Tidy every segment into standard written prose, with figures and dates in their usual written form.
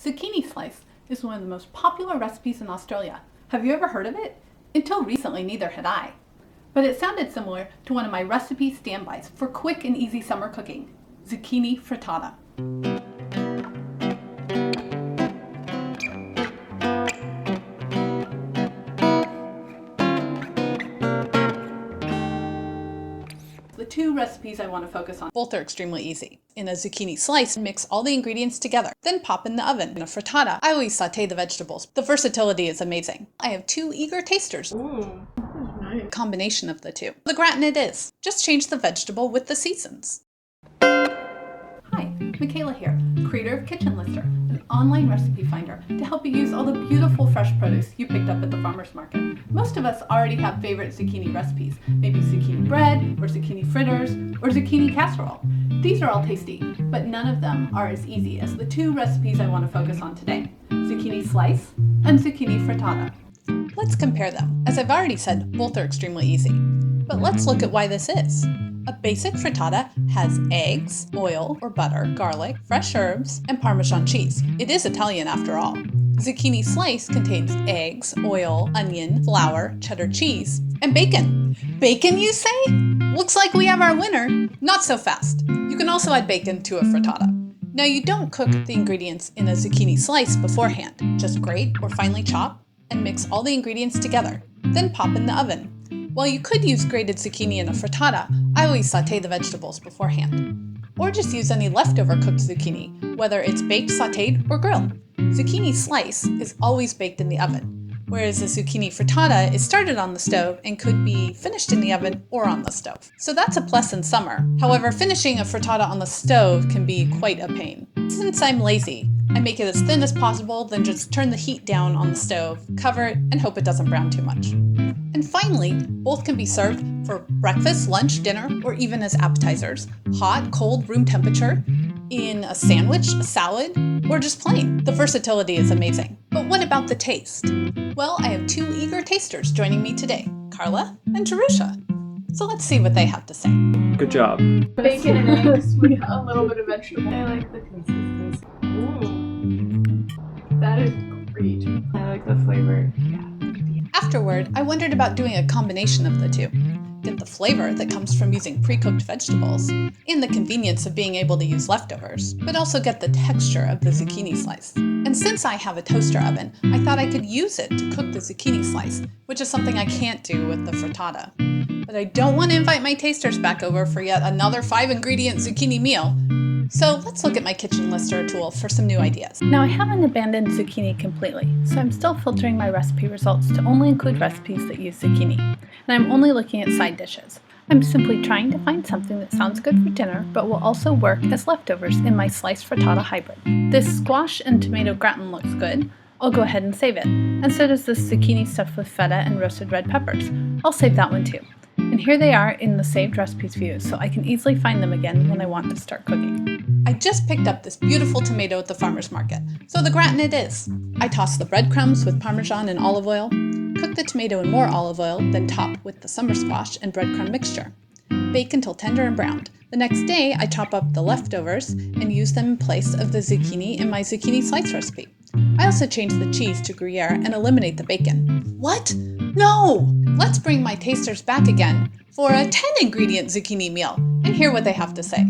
Zucchini slice is one of the most popular recipes in Australia. Have you ever heard of it? Until recently, neither had I. But it sounded similar to one of my recipe standbys for quick and easy summer cooking, zucchini frittata. The two recipes I want to focus on. Both are extremely easy. In a zucchini slice, mix all the ingredients together, then pop in the oven. In a frittata, I always sauté the vegetables. The versatility is amazing. I have two eager tasters. Ooh, that's nice. Combination of the two. The gratin it is. Just change the vegetable with the seasons. Hi, Micaela here, creator of Kitchenlister, an online recipe finder to help you use all the beautiful fresh produce you picked up at the farmer's market. Most of us already have favorite zucchini recipes, maybe zucchini bread, or zucchini fritters, or zucchini casserole. These are all tasty, but none of them are as easy as the two recipes I want to focus on today, zucchini slice and zucchini frittata. Let's compare them. As I've already said, both are extremely easy. But let's look at why this is. A basic frittata has eggs, oil or butter, garlic, fresh herbs, and Parmesan cheese. It is Italian after all. Zucchini slice contains eggs, oil, onion, flour, cheddar cheese, and bacon. Bacon, you say? Looks like we have our winner. Not so fast. You can also add bacon to a frittata. Now you don't cook the ingredients in a zucchini slice beforehand. Just grate or finely chop and mix all the ingredients together. Then pop in the oven. While you could use grated zucchini in a frittata, I always sauté the vegetables beforehand. Or just use any leftover cooked zucchini, whether it's baked, sautéed, or grilled. Zucchini slice is always baked in the oven, whereas a zucchini frittata is started on the stove and could be finished in the oven or on the stove. So that's a plus in summer. However, finishing a frittata on the stove can be quite a pain. Since I'm lazy, I make it as thin as possible, then just turn the heat down on the stove, cover it, and hope it doesn't brown too much. And finally, both can be served for breakfast, lunch, dinner, or even as appetizers, hot, cold, room temperature, in a sandwich, a salad, or just plain. The versatility is amazing. But what about the taste? Well, I have two eager tasters joining me today, Carla and Jerusha. So let's see what they have to say. Good job. Bacon and eggs with a little bit of vegetable. I like the consistency. Ooh, that is great. I like the flavor. Yeah. Afterward, I wondered about doing a combination of the two. Get the flavor that comes from using pre-cooked vegetables and the convenience of being able to use leftovers, but also get the texture of the zucchini slice. And since I have a toaster oven, I thought I could use it to cook the zucchini slice, which is something I can't do with the frittata. But I don't want to invite my tasters back over for yet another 5-ingredient zucchini meal. So let's look at my Kitchenlister tool for some new ideas. Now I haven't abandoned zucchini completely, so I'm still filtering my recipe results to only include recipes that use zucchini, and I'm only looking at side dishes. I'm simply trying to find something that sounds good for dinner, but will also work as leftovers in my sliced frittata hybrid. This squash and tomato gratin looks good. I'll go ahead and save it, and so does this zucchini stuffed with feta and roasted red peppers. I'll save that one too. And here they are in the saved recipes view, so I can easily find them again when I want to start cooking. I just picked up this beautiful tomato at the farmer's market, so the gratin it is. I toss the breadcrumbs with Parmesan and olive oil, cook the tomato in more olive oil, then top with the summer squash and breadcrumb mixture. Bake until tender and browned. The next day, I chop up the leftovers and use them in place of the zucchini in my zucchini slice recipe. I also change the cheese to Gruyere and eliminate the bacon. What? No! Let's bring my tasters back again for a 10-ingredient zucchini meal and hear what they have to say.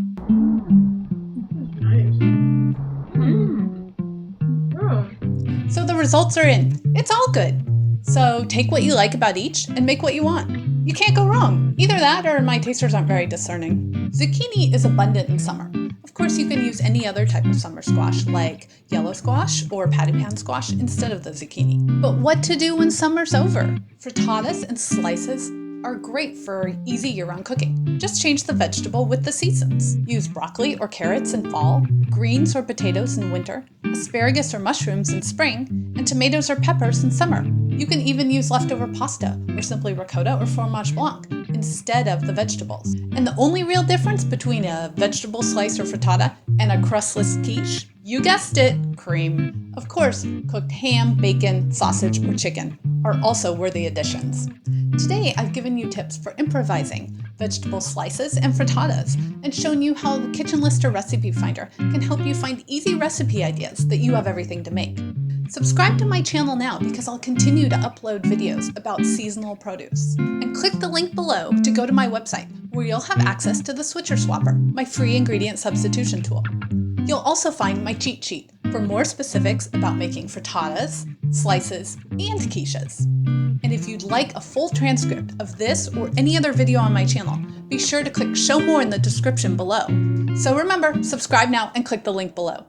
So the results are in. It's all good. So take what you like about each and make what you want. You can't go wrong. Either that or my tasters aren't very discerning. Zucchini is abundant in summer. Of course, you can use any other type of summer squash like yellow squash or patty pan squash instead of the zucchini. But what to do when summer's over? Frittatas and slices are great for easy year-round cooking. Just change the vegetable with the seasons. Use broccoli or carrots in fall, greens or potatoes in winter, asparagus or mushrooms in spring, and tomatoes or peppers in summer. You can even use leftover pasta or simply ricotta or fromage blanc instead of the vegetables. And the only real difference between a vegetable slice or frittata And a crustless quiche? You guessed it, cream. Of course, cooked ham, bacon, sausage, or chicken are also worthy additions. Today, I've given you tips for improvising vegetable slices and frittatas and shown you how the Kitchen Lister Recipe Finder can help you find easy recipe ideas that you have everything to make. Subscribe to my channel now because I'll continue to upload videos about seasonal produce. And click the link below to go to my website where you'll have access to the Switcher Swapper, my free ingredient substitution tool. You'll also find my cheat sheet for more specifics about making frittatas, slices, and quiches. And if you'd like a full transcript of this or any other video on my channel, be sure to click Show More in the description below. So remember, subscribe now and click the link below.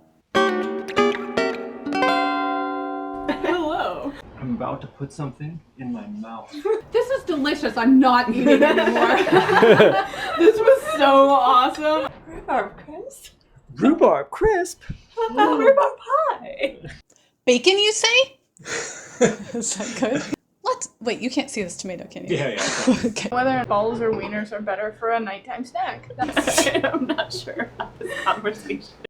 Hello. I'm about to put something in my mouth. This is delicious. I'm not eating anymore. This was so awesome. Rhubarb crisp. Rhubarb crisp? Rhubarb pie. Bacon, you say? Is that good? Wait, you can't see this tomato, can you? Yeah. Okay. Whether balls or wieners are better for a nighttime snack. I'm not sure about this conversation.